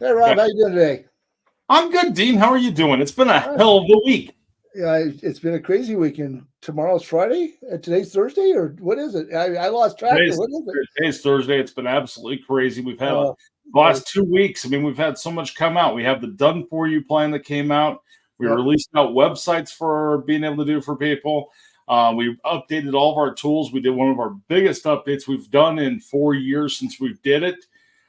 Hey, Rob, Okay. how you doing today? I'm good, Dean. How are you doing? It's been a Uh, hell of a week. yeah, it's been a crazy weekend. Tomorrow's Friday. Today's Thursday, or what is it? I lost track. Or Today's, what is it? today's Thursday. It's been absolutely crazy. We've had a Oh, boy. last 2 weeks. I mean, we've had so much come out. We have the Done For You plan that came out. We Yep. released out websites for being able to do for people. We updated all of our tools. We did one of our biggest updates we've done in 4 years since we did it.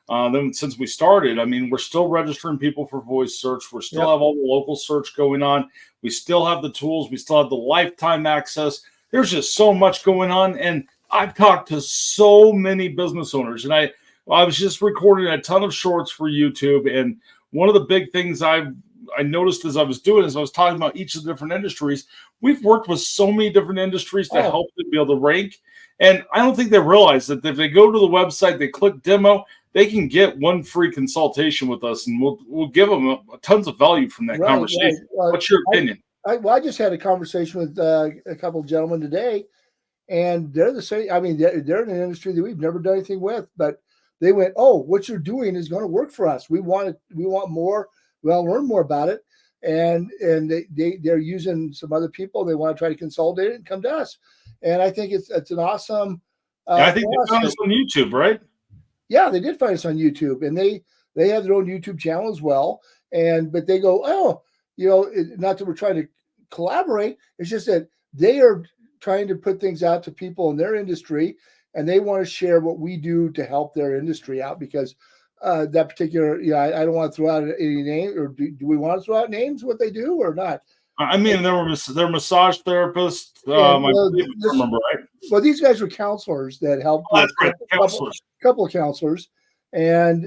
Then since we started, I mean, we're still registering people for voice search. We still Yep. have all the local search going on. We still have the tools. We still have the lifetime access. There's just so much going on. And I've talked to so many business owners, and I was just recording a ton of shorts for YouTube. And one of the big things I noticed as I was doing is I was talking about each of the different industries. We've worked with so many different industries to Oh, help them be able to rank. And I don't think they realize that if they go to the website, they click demo, they can get one free consultation with us, and we'll give them tons of value from that right, right. conversation. What's your opinion? I just had a conversation with a couple of gentlemen today, and they're the same. I mean, they're in an industry that we've never done anything with, but they went, "Oh, what you're doing is going to work for us. We want it. We want more. We want to learn more about it." And they're using some other people. They want to try to consolidate it and come to us. And I think it's an awesome. Yeah, I think For they us found us on YouTube, right? Yeah, they did find us on YouTube, and they have their own YouTube channel as well. But they go, oh, not that we're trying to collaborate. It's just that they are trying to put things out to people in their industry, and they want to share what we do to help their industry out because that particular, I don't want to throw out any name, or do we want to throw out names what they do or not? I mean, they're massage therapists. Yeah, I believe, if I remember right. well, these guys were counselors that helped Oh, with that's right, counselors. couple of counselors, and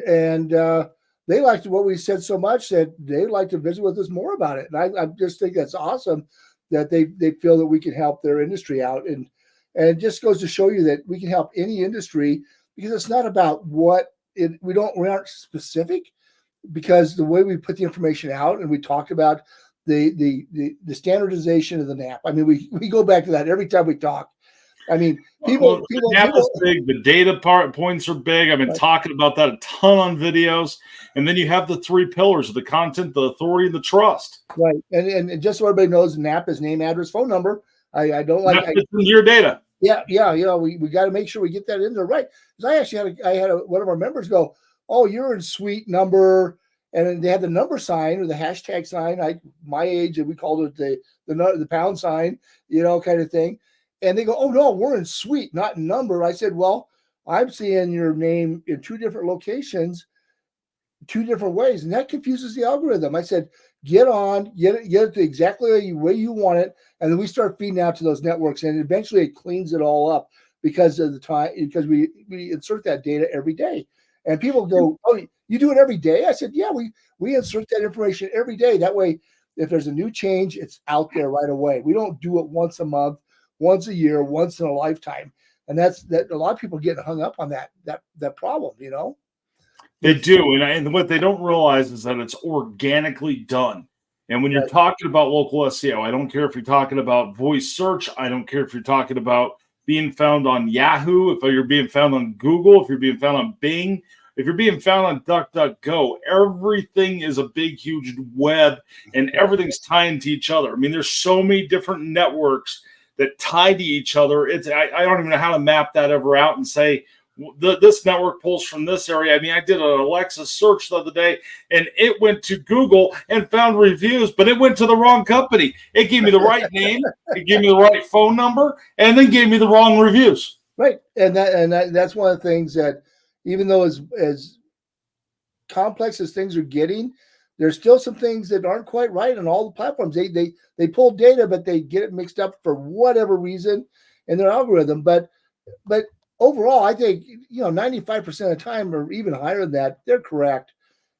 they liked what we said so much that they'd like to visit with us more about it. And I just think that's awesome that they feel that we can help their industry out, and it just goes to show you that we can help any industry because it's not about we aren't specific because the way we put the information out and we talked about the standardization of the NAP. I mean, we go back to that every time we talk. I mean, The NAP is big. The data points are big. I've been talking about that a ton on videos. And then you have the three pillars of the content, the authority, and the trust. Right. And just so everybody knows, NAP is name, address, phone number. I don't like your data. Yeah. We got to make sure we get that in there right. Because I actually had one of our members go, "Oh, you're in suite number," and they had the number sign or the hashtag sign. My age, and we called it the pound sign, kind of thing. And they go, "Oh no, we're in suite, not in number." I said, "Well, I'm seeing your name in two different locations, two different ways, and that confuses the algorithm." I said, "Get it exactly the way you want it," and then we start feeding out to those networks, and eventually it cleans it all up because of the time because we insert that data every day, and people go, "Oh, you do it every day?" I said, "Yeah, we insert that information every day. That way, if there's a new change, it's out there right away. We don't do it once a month, once a year, once in a lifetime." And that's a lot of people get hung up on that problem, They do. And what they don't realize is that it's organically done. And when you're talking about local SEO, I don't care if you're talking about voice search. I don't care if you're talking about being found on Yahoo, if you're being found on Google, if you're being found on Bing, if you're being found on DuckDuckGo, everything is a big, huge web and everything's tying to each other. I mean, there's so many different networks that tie to each other. I don't even know how to map that ever out and say, this network pulls from this area. I mean, I did an Alexa search the other day, and it went to Google and found reviews, but it went to the wrong company. It gave me the right name, it gave me the right phone number, and then gave me the wrong reviews. Right, and that's one of the things that, even though as complex as things are getting, there's still some things that aren't quite right on all the platforms. They pull data, but they get it mixed up for whatever reason in their algorithm. But overall, I think 95% of the time, or even higher than that, they're correct.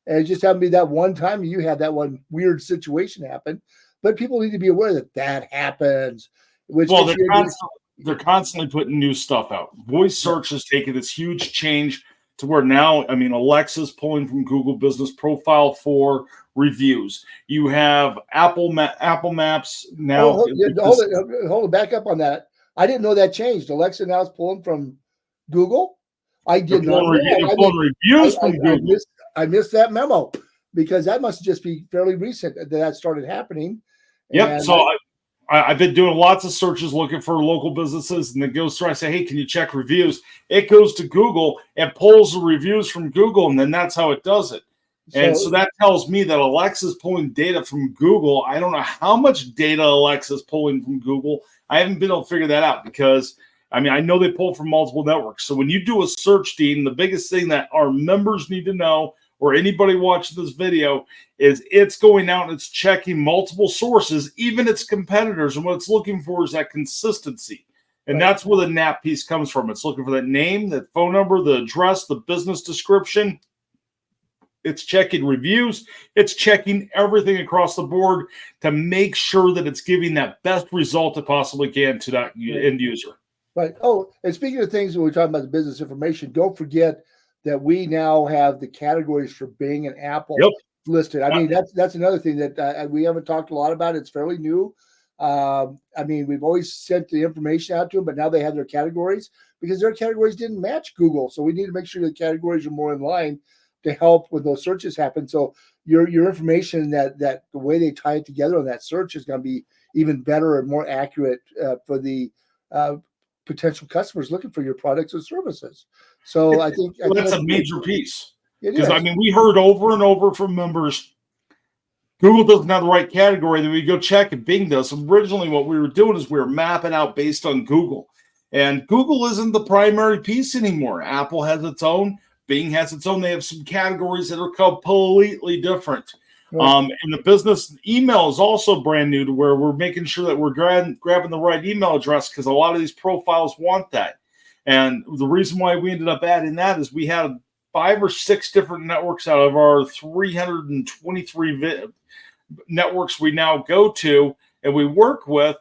And it just happened to be that one time you had that one weird situation happen. But people need to be aware that happens. They're constantly putting new stuff out. Voice search has taken this huge change to where now, I mean, Alexa's pulling from Google Business Profile for reviews. You have Apple Maps now. Hold it, back up on that. I didn't know that changed. Alexa now is pulling from Google. I did not know. Reviews from Google. I missed that memo because that must just be fairly recent that started happening. Yep. And So I've been doing lots of searches looking for local businesses, and it goes through. I say, hey, can you check reviews? It goes to Google and pulls the reviews from Google, and then that's how it does it. And so that tells me that Alexa's pulling data from Google. I don't know how much data Alexa's pulling from Google. I haven't been able to figure that out because, I mean, I know they pull from multiple networks. So when you do a search, Dean, the biggest thing that our members need to know, or anybody watching this video, is it's going out and it's checking multiple sources, even its competitors. And what it's looking for is that consistency. And that's where the NAP piece comes from. It's looking for that name, that phone number, the address, the business description. It's checking reviews. It's checking everything across the board to make sure that it's giving that best result it possibly can to that end user. Right. Oh, and speaking of things when we're talking about the business information, don't forget that we now have the categories for Bing and Apple listed. I mean, that's another thing that we haven't talked a lot about. It's fairly new. I mean, we've always sent the information out to them, but now they have their categories because their categories didn't match Google. So we need to make sure the categories are more in line to help when those searches happen. So your information that the way they tie it together on that search is going to be even better and more accurate for the potential customers looking for your products or services. So I think that's a major piece. Because I mean, we heard over and over from members, Google doesn't have the right category. Then we go check and Bing does. Originally, what we were doing is we were mapping out based on Google. And Google isn't the primary piece anymore. Apple has its own. Bing has its own. They have some categories that are completely different. And the business email is also brand new to where we're making sure that we're grabbing the right email address because a lot of these profiles want that. And the reason why we ended up adding that is we had 5 or 6 different networks out of our 323 networks we now go to and we work with.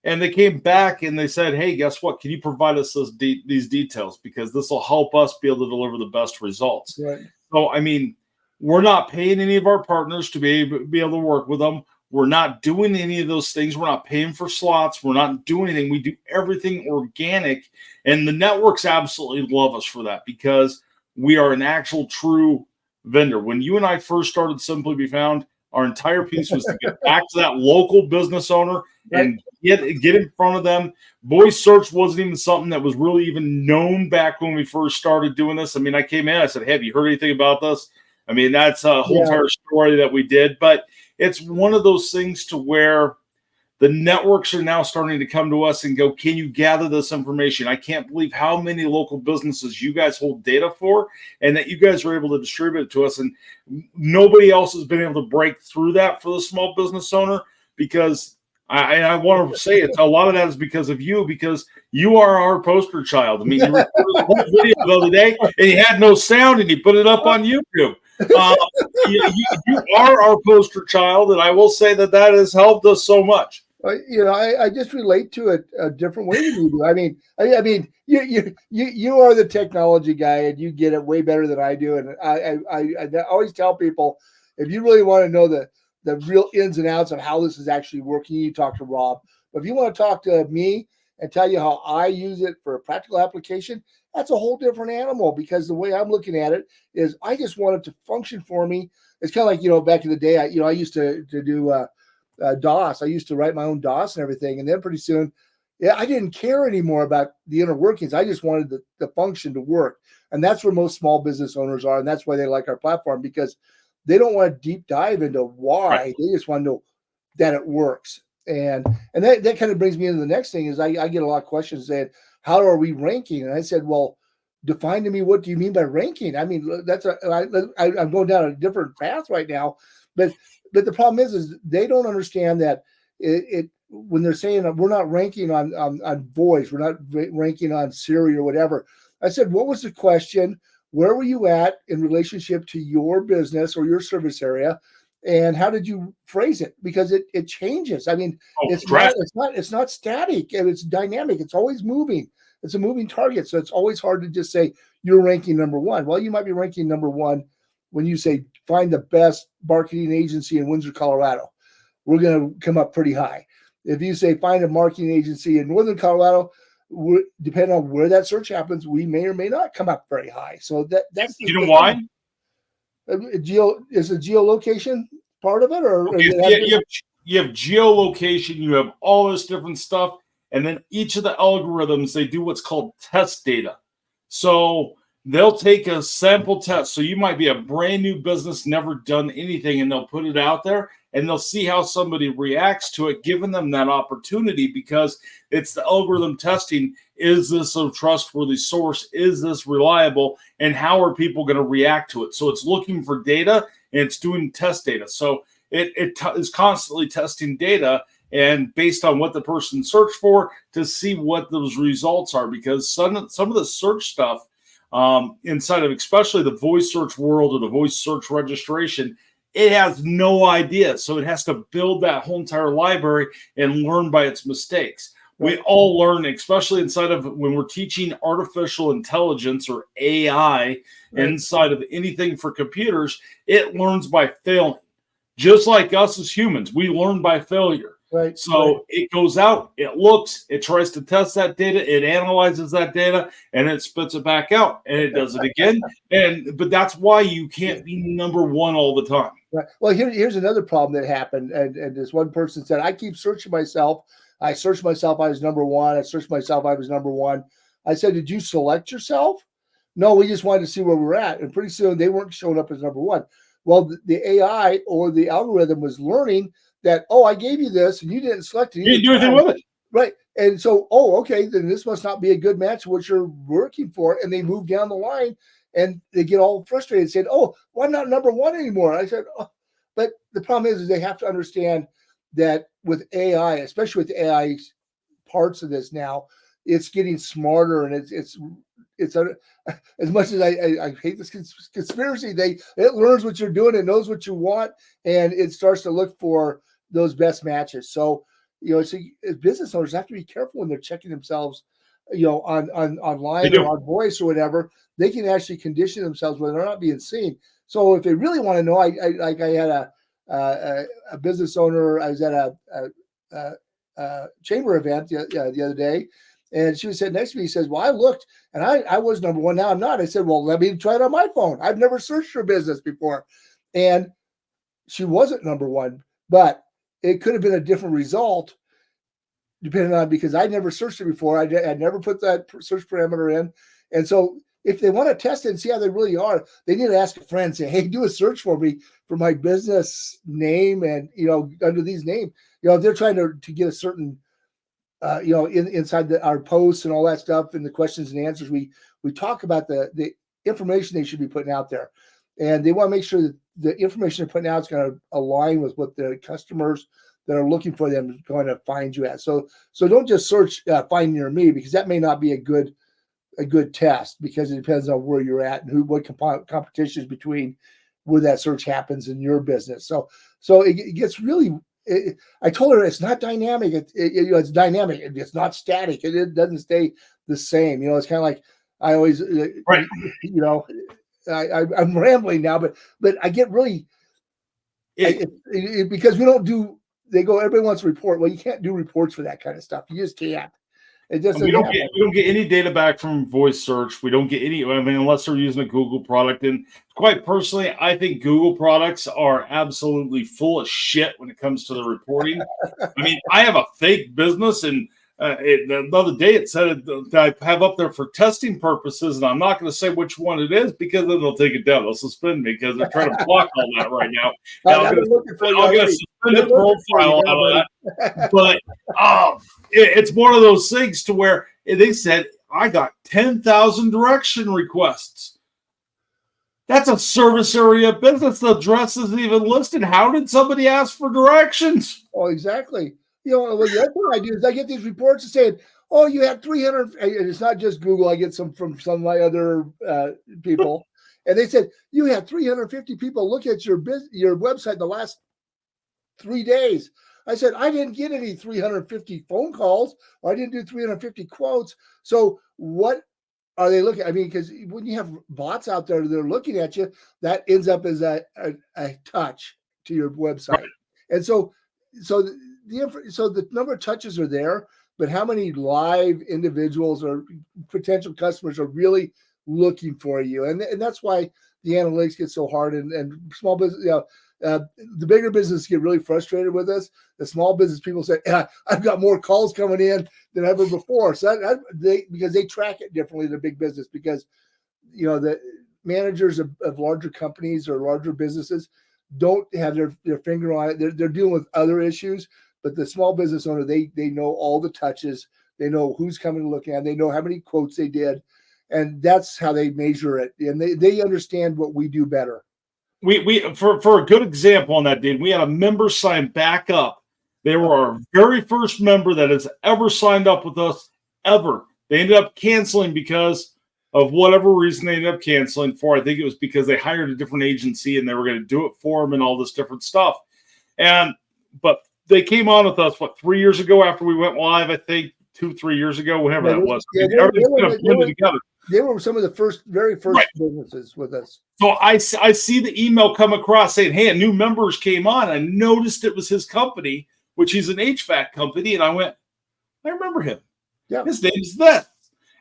And they came back and they said, hey, guess what? Can you provide us these details? Because this will help us be able to deliver the best results. Right. So, I mean, we're not paying any of our partners to be able to work with them. We're not doing any of those things. We're not paying for slots. We're not doing anything. We do everything organic. And the networks absolutely love us for that because we are an actual true vendor. When you and I first started Simply Be Found, our entire piece was to get back to that local business owner and get in front of them. Voice search wasn't even something that was really even known back when we first started doing this. I mean, I came in, I said, hey, have you heard anything about this? I mean, that's a whole entire story that we did. But it's one of those things to where the networks are now starting to come to us and go, can you gather this information? I can't believe how many local businesses you guys hold data for and that you guys are able to distribute it to us. And nobody else has been able to break through that for the small business owner because I want to say a lot of that is because of you, because you are our poster child. I mean, you recorded a whole video the other day and you had no sound and you put it up on YouTube. You are our poster child, and I will say that has helped us so much. You know, I just relate to it a different way than you do. I mean, you are the technology guy, and you get it way better than I do. And I always tell people, if you really want to know the real ins and outs of how this is actually working, you talk to Rob. But if you want to talk to me and tell you how I use it for a practical application, that's a whole different animal because the way I'm looking at it is I just want it to function for me. It's kind of like, you know, back in the day, I used to do DOS. I used to write my own DOS and everything. And then pretty soon, I didn't care anymore about the inner workings. I just wanted the function to work. And that's where most small business owners are. And that's why they like our platform because they don't want to deep dive into why. Right. They just want to know that it works. And that kind of brings me into the next thing is I get a lot of questions saying, how are we ranking? And I said, well, define to me, what do you mean by ranking? I mean, I'm going down a different path right now, but the problem is they don't understand that it when they're saying that we're not ranking on voice, we're not ranking on Siri or whatever. I said, what was the question? Where were you at in relationship to your business or your service area? And how did you phrase it? Because it changes. I mean, it's not static and it's dynamic. It's always moving. It's a moving target. So it's always hard to just say you're ranking number one. Well, you might be ranking number one when you say find the best marketing agency in Windsor, Colorado. We're going to come up pretty high. If you say find a marketing agency in Northern Colorado, depending on where that search happens, we may or may not come up very high. So that's you know why? Is the geolocation part of it, or Okay, is so it have you have geolocation, you have all this different stuff, and then each of the algorithms, they do what's called test data. So they'll take a sample test. So you might be a brand new business, never done anything, and they'll put it out there and they'll see how somebody reacts to it, giving them that opportunity because it's the algorithm testing. Is this a trustworthy source? Is this reliable? And how are people going to react to it? So it's looking for data and it's doing test data. So it is constantly testing data and based on what the person searched for to see what those results are. Because some of the search stuff inside of especially the voice search world or the voice search registration, it has no idea. So it has to build that whole entire library and learn by its mistakes. We all learn, especially inside of when we're teaching artificial intelligence or AI inside of anything for computers, it learns by failing. Just like us as humans, we learn by failure. So it goes out, it looks, it tries to test that data, it analyzes that data, and it spits it back out, and it does it again. But that's why you can't be number one all the time. Right. Well, here's another problem that happened, and this one person said, "I keep searching myself. I searched myself. I was number one. I searched myself. I was number one." I said, "Did you select yourself?" No, we just wanted to see where we're at, and pretty soon they weren't showing up as number one. Well, the AI or the algorithm was learning that, oh, I gave you this and you didn't select it. You didn't do anything with it. Right. And so, oh, okay, then this must not be a good match what you're working for. And they move down the line and they get all frustrated saying, oh, well, I'm not number one anymore. I said, oh. But the problem is they have to understand that with AI, especially with the AI parts of this now, it's getting smarter and it's as much as I hate this conspiracy, it learns what you're doing, it knows what you want, and it starts to look for those best matches. So, so business owners have to be careful when they're checking themselves, on online or on voice or whatever. They can actually condition themselves where they're not being seen. So if they really want to know, I had a business owner. I was at a chamber event the other day. And she was sitting next to me. He says, well, I looked and I was number one. Now I'm not. I said, well, let me try it on my phone. I've never searched for business before. And she wasn't number one, but it could have been a different result depending on, because I never searched it before. I'd never put that search parameter in. And so if they want to test it and see how they really are, they need to ask a friend, say, hey, do a search for me for my business name. And, under these names, if they're trying to get a certain, inside our posts and all that stuff and the questions and answers, we talk about the information they should be putting out there. And they want to make sure that the information they're putting out is going to align with what the customers that are looking for them is going to find you at. So don't just search find near me, because that may not be a good test, because it depends on where you're at and what competition is between where that search happens in your business. So it gets really. I told her it's not dynamic. It's dynamic. It's not static. It doesn't stay the same. It's kind of like I always, right. I'm rambling now, but I get really because we don't do. They go, everybody wants a report. Well, you can't do reports for that kind of stuff. You just can't. We don't get any data back from voice search. We don't get any. I mean, unless they're using a Google product. And quite personally, I think Google products are absolutely full of shit when it comes to the reporting. I mean, I have a fake business, and the other day it said that I have up there for testing purposes, and I'm not going to say which one it is because then they'll take it down. They'll suspend me because they're trying to block all that right now. I'm going to suspend the profile out of that. But it's one of those things to where they said, I got 10,000 direction requests. That's a service area business. The address isn't even listed. How did somebody ask for directions? Oh, exactly. The other thing I do is I get these reports saying, oh, you have 300. And it's not just Google. I get some from some of my other people. And they said, you have 350 people look at your website in the last 3 days. I said, I didn't get any 350 phone calls, or I didn't do 350 quotes. So what are they looking at? I mean, because when you have bots out there that are looking at you, that ends up as a touch to your website. Right. And so the number of touches are there, but how many live individuals or potential customers are really looking for you? And that's why the analytics get so hard, and small business, the bigger businesses get really frustrated with us. The small business people say, I've got more calls coming in than ever before. So because they track it differently than big business, because, the managers of larger companies or larger businesses don't have their finger on it. They're dealing with other issues, but the small business owner, they know all the touches. They know who's coming to look at. They know how many quotes they did. And that's how they measure it. And they understand what we do better. We for a good example on that, Dean, we had a member sign back up. They were our very first member that has ever signed up with us ever. They ended up canceling because of whatever reason they ended up canceling for. I think it was because they hired a different agency and they were going to do it for them and all this different stuff. But they came on with us, 3 years ago after we went live, I think 2-3 years ago, whatever that was. Everything's kind of blended together. They were some of the very first businesses with us. So I see the email come across saying, hey, a new members came on. I noticed it was his company, which he's an HVAC company. And I went, I remember him. Yeah. His name's this.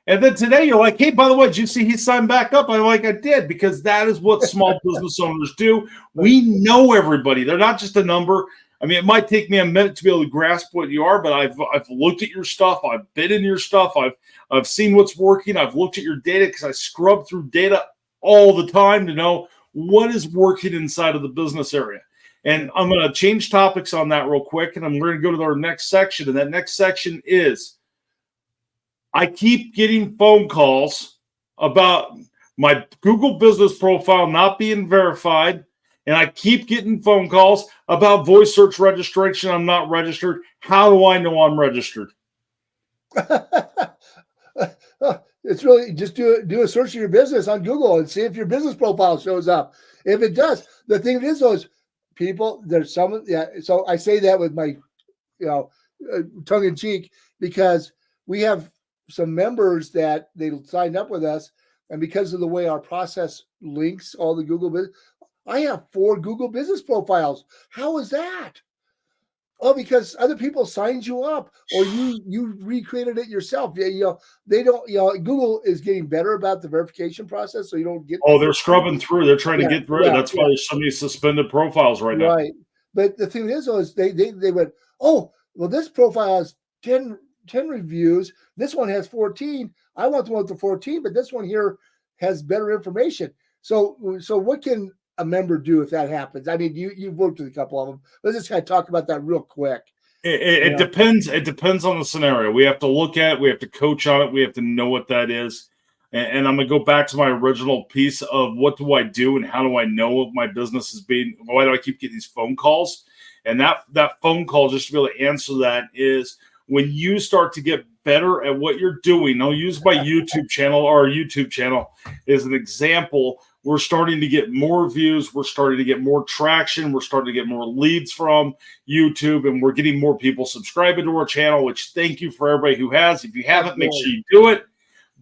And then today you're like, hey, by the way, did you see he signed back up? I'm like, I did, because that is what small business owners do. We know everybody. They're not just a number. I mean, it might take me a minute to be able to grasp what you are, but I've looked at your stuff. I've been in your stuff. I've seen what's working. I've looked at your data because I scrub through data all the time to know what is working inside of the business area. And I'm going to change topics on that real quick, and I'm going to go to our next section. And that next section is, I keep getting phone calls about my Google business profile not being verified. And I keep getting phone calls about voice search registration. I'm not registered. How do I know I'm registered? It's really just do a search of your business on Google and see if your business profile shows up. If it does, the thing is, those people, there's some, so I say that with my, tongue in cheek, because we have some members that they signed up with us, and because of the way our process links all the Google business, I have 4 Google business profiles. How is that? Oh, because other people signed you up, or you recreated it yourself. They don't. Google is getting better about the verification process, so you don't get. Oh, they're scrubbing through. They're trying to get through. That's why there's so many suspended profiles right now. Right, but the thing is, though, is they went, oh, well, this profile has 10 reviews. This one has 14. I want the one with the 14, but this one here has better information. So what can a member do if that happens? I mean, you've worked with a couple of them. Let's just kind of talk about that real quick. It depends. It depends on the scenario. We have to look at it. We have to coach on it. We have to know what that is. And I'm going to go back to my original piece of what do I do and how do I know what my business is being? Why do I keep getting these phone calls? And that phone call, just to be able to answer that, is when you start to get better at what you're doing. I'll use my YouTube channel. Our YouTube channel is an example. We're starting to get more views. We're starting to get more traction. We're starting to get more leads from YouTube, and we're getting more people subscribing to our channel, which thank you for everybody who has. If you haven't, make sure you do it.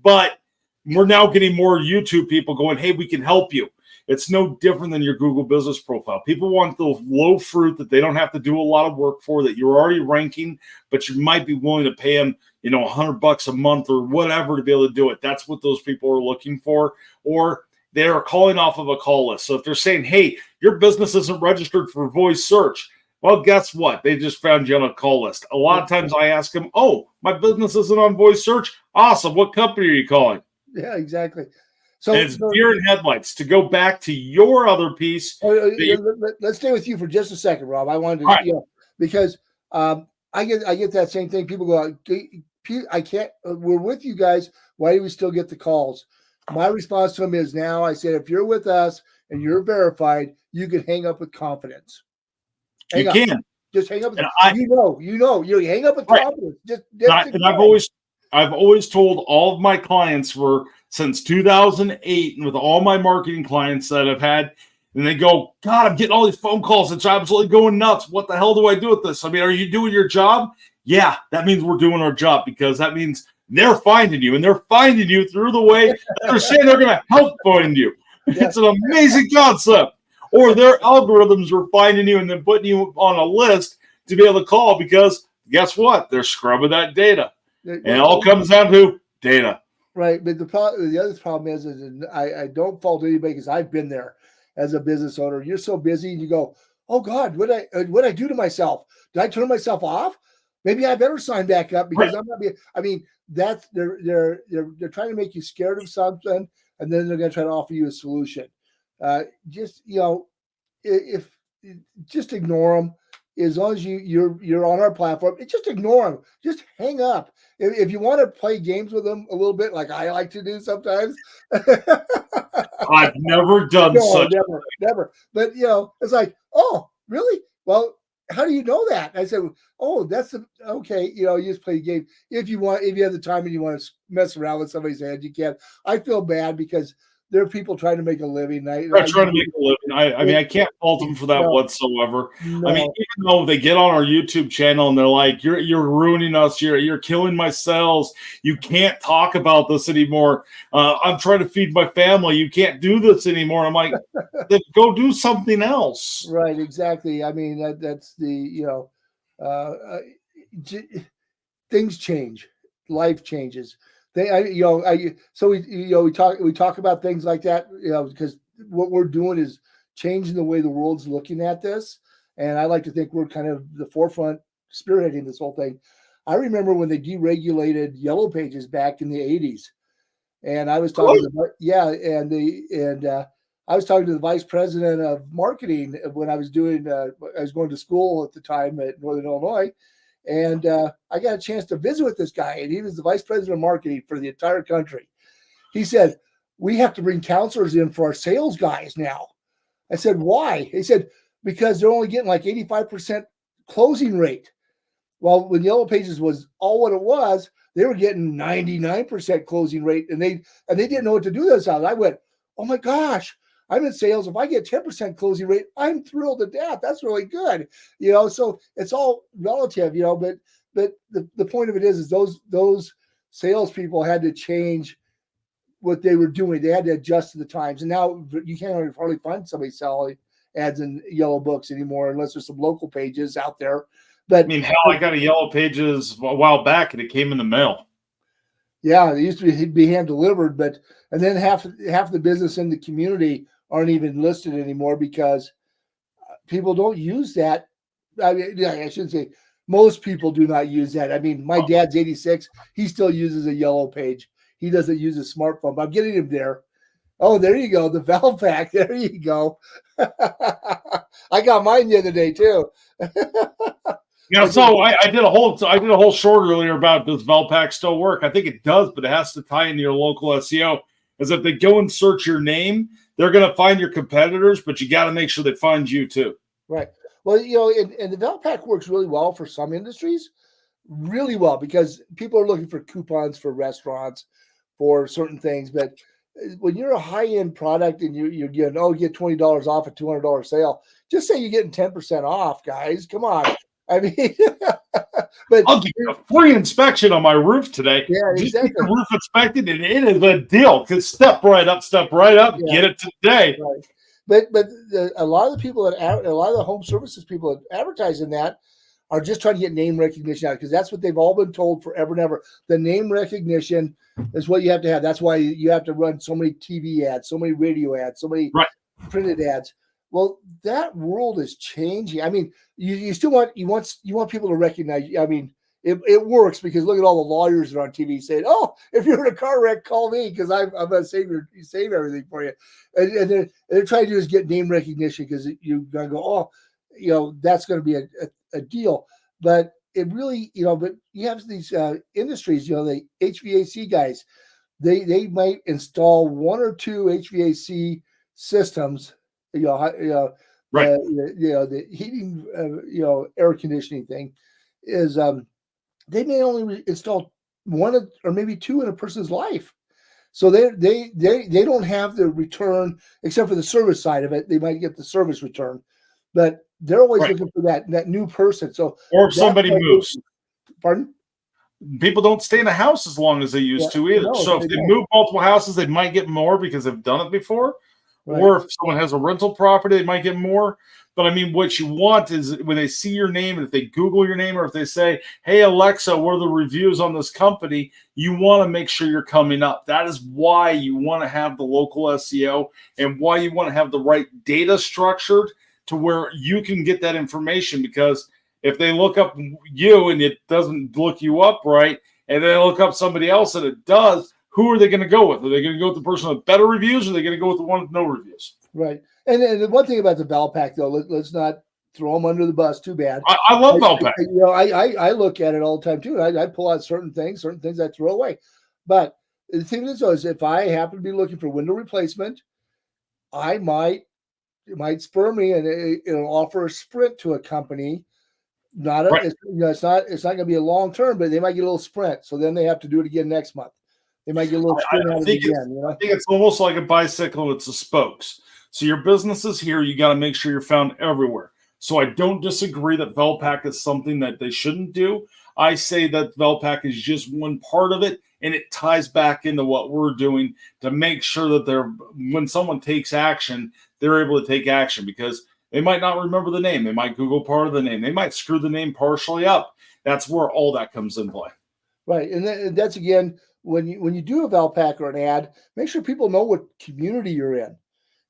But we're now getting more YouTube people going, hey, we can help you. It's no different than your Google business profile. People want the low fruit that they don't have to do a lot of work for, that you're already ranking, but you might be willing to pay them, $100 a month or whatever to be able to do it. That's what those people are looking for. Or they are calling off of a call list. So if they're saying, hey, your business isn't registered for voice search, well, guess what? They just found you on a call list. A lot of times I ask them, oh, my business isn't on voice search. Awesome. What company are you calling? Yeah, exactly. So it's deer in headlights. To go back to your other piece. Let's stay with you for just a second, Rob. I wanted to, because I get that same thing. People go, I can't, we're with you guys. Why do we still get the calls? My response to them is, now I said, if you're with us and you're verified, you can hang up with confidence. You can just hang up. You hang up with confidence. I've always told all of my clients since 2008, and with all my marketing clients that I've had, and they go, God, I'm getting all these phone calls. It's absolutely going nuts. What the hell do I do with this? I mean, are you doing your job? Yeah, that means we're doing our job, because that means they're finding you, and they're finding you through the way they're saying they're going to help find you. Yeah. It's an amazing concept. Or their algorithms are finding you and then putting you on a list to be able to call, because guess what? They're scrubbing that data. And it all comes down to data. Right, but the other problem is I don't fault anybody because I've been there as a business owner. You're so busy, and you go, "Oh God, what I do to myself? Did I turn myself off? Maybe I better sign back up Right. because I'm not being." I mean, that's they're trying to make you scared of something, and then they're going to try to offer you a solution. Just if just ignore them. As long as you're on our platform, just ignore them. Just hang up. If you want to play games with them a little bit, like I like to do sometimes. I've never done No, such. never, never. But it's like, oh, really? Well, how do you know that? I said, oh, that's okay. You just play a game. If you want, if you have the time and you want to mess around with somebody's head, you can. I feel bad because there are people trying to make a living. They're trying to make a living. I mean, I can't fault them for that no, whatsoever. I mean, no, even though they get on our YouTube channel and they're like, "You're ruining us. You're killing my sales. You can't talk about this anymore. I'm trying to feed my family. You can't do this anymore." I'm like, "Then go do something else." right, exactly. I mean, that's uh, uh, things change, life changes. So we talk about things like that, because what we're doing is changing the way the world's looking at this, and I like to think we're kind of the forefront, spearheading this whole thing. I remember when they deregulated yellow pages back in the '80s, and I was talking to I was talking to the vice president of marketing when I was going to school at the time at Northern Illinois, and I got a chance to visit with this guy, and he was the vice president of marketing for the entire country. He said, "We have to bring counselors in for our sales guys now." I said, "Why?" He said, "Because they're only getting like 85% closing rate." Well, when Yellow Pages was all what it was, they were getting 99% closing rate, and they didn't know what to do with themselves. I went, "Oh my gosh, I'm in sales. If I get 10% closing rate, I'm thrilled to death. That's really good." So it's all relative, but the point of it is those salespeople had to change what they were doing. They had to adjust to the times, and now you can't hardly find somebody selling ads in yellow books anymore unless there's some local pages out there. I But mean, hell, I got a Yellow Pages a while back, and it came in the mail. yeah, it used to be hand delivered, and then half the business in the community aren't even listed anymore because people don't use that. I mean, yeah, I shouldn't say most people do not use that. I mean, my dad's 86; he still uses a yellow page. He doesn't use a smartphone, but I'm getting him there. Oh, there you go, the Valpak. There you go. I got mine the other day too. Yeah, so I did a whole short earlier about does Valpak still work? I think it does, but it has to tie into your local SEO. As if they go and search your name, they're going to find your competitors, but you got to make sure they find you too. Right. Well, and the Valpak works really well for some industries, really well, because people are looking for coupons for restaurants, for certain things. But when you're a high end product and you're getting get $20 off a $200 sale, just say you're getting 10% off, guys. Come on. I mean, but I'll give you a free inspection on my roof today. yeah, Just get exactly. the roof inspected, and it is a deal. Because step right up, Yeah, get it today. right. But a lot of the people a lot of the home services people that advertise in that are just trying to get name recognition out because that's what they've all been told forever and ever. The name recognition is what you have to have. That's why you have to run so many TV ads, so many radio ads, so many printed ads. Well, that world is changing. I mean, you still want people to recognize you. I mean, it works because look at all the lawyers that are on TV saying, "Oh, if you're in a car wreck, call me because I'm going to save everything for you." And they're trying to do is get name recognition because you're going to go, "Oh, that's going to be a deal." But it really, but you have these industries, the HVAC guys, they might install one or two HVAC systems, Right. the heating, air conditioning thing is they may only install one or maybe two in a person's life. So they don't have the return except for the service side of it. They might get the service return, but they're always looking for that new person. So or if somebody moves, pardon? people don't stay in a house as long as they used to either. No, So if they move multiple houses, they might get more because they've done it before. Right. Or if someone has a rental property, they might get more. But I mean, what you want is when they see your name, and if they Google your name, or if they say, "Hey Alexa, what are the reviews on this company?" You want to make sure you're coming up. That is why you want to have the local SEO, and why you want to have the right data structured to where you can get that information. Because if they look up you and it doesn't look you up right, and they look up somebody else and it does, who are they going to go with? Are they going to go with the person with better reviews, or are they going to go with the one with no reviews? Right. And the one thing about the Valpak, though, let's not throw them under the bus too bad. I love Valpak. I look at it all the time too. I pull out certain things I throw away. But the thing is, though, is if I happen to be looking for window replacement, it might spur me, and it'll offer a sprint to a company. Right. It's not going to be a long term, but they might get a little sprint. So then they have to do it again next month. They might get a little sprint out of it again. I think it's almost like a bicycle. It's the spokes. So your business is here. You got to make sure you're found everywhere. So I don't disagree that Valpak is something that they shouldn't do. I say that Valpak is just one part of it, and it ties back into what we're doing to make sure that when someone takes action, they're able to take action, because they might not remember the name. They might Google part of the name. They might screw the name partially up. That's where all that comes in play. Right. And that's, again, when you do a Valpak or an ad, make sure people know what community you're in.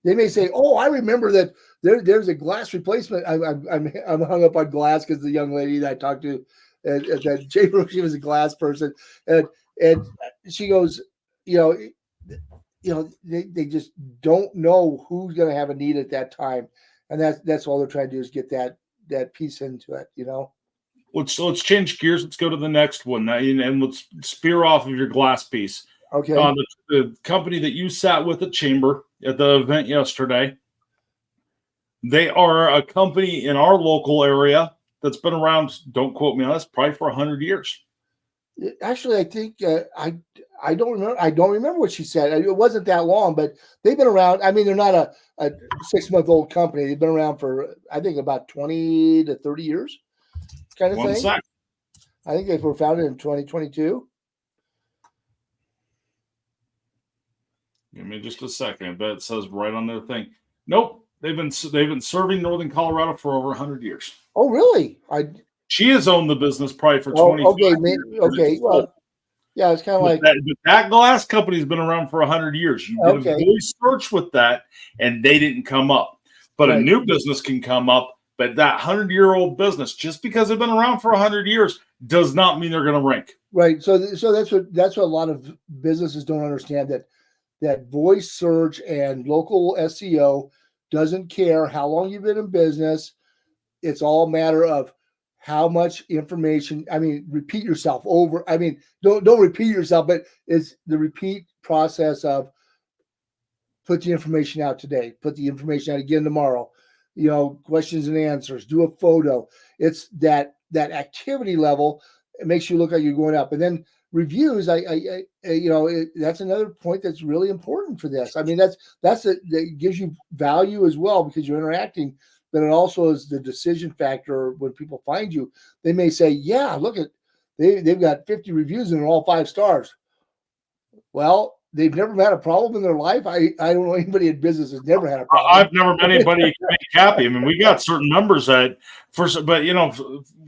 They may say, "Oh, I remember that there's a glass replacement." I'm hung up on glass because the young lady that I talked to at that chamber, she was a glass person, and she goes, they just don't know who's going to have a need at that time, and that's all they're trying to do is get that piece into it. Let's change gears. Let's go to the next one, and let's spear off of your glass piece. Okay. The company that you sat with at Chamber at the event yesterday, they are a company in our local area that's been around, don't quote me on this, probably for 100 years. Actually, I think I don't remember. I don't remember what she said. It wasn't that long, but they've been around. I mean, they're not a 6-month-old company. They've been around for, I think, about 20 to 30 years, kind of One thing. sec. I think they were founded in 2022. Give me just a second. I bet it says right on their thing. Nope. They've been serving Northern Colorado for over 100 years. Oh, really? She has owned the business probably for 25 years. Okay. Well, yeah, it's kind of like that glass company's been around for 100 years. You did a voice search with that, and they didn't come up. But a new business can come up. But that 100-year-old business, just because they've been around for 100 years, does not mean they're going to rank. Right. So that's what a lot of businesses don't understand, that voice search and local SEO doesn't care how long you've been in business. It's all a matter of how much information. I mean, repeat yourself over. I mean, don't repeat yourself, but it's the repeat process of put the information out today, put the information out again tomorrow. Questions and answers, do a photo. It's that activity level. It makes you look like you're going up. And then reviews, that's another point that's really important for this. I mean, that gives you value as well, because you're interacting, but it also is the decision factor. When people find you, they may say, "Yeah, look at they've got 50 reviews and they're all 5 stars." Well, they've never had a problem in their life. I don't know anybody in business has never had a problem. I've never met anybody who can make happy. I mean, we got certain numbers but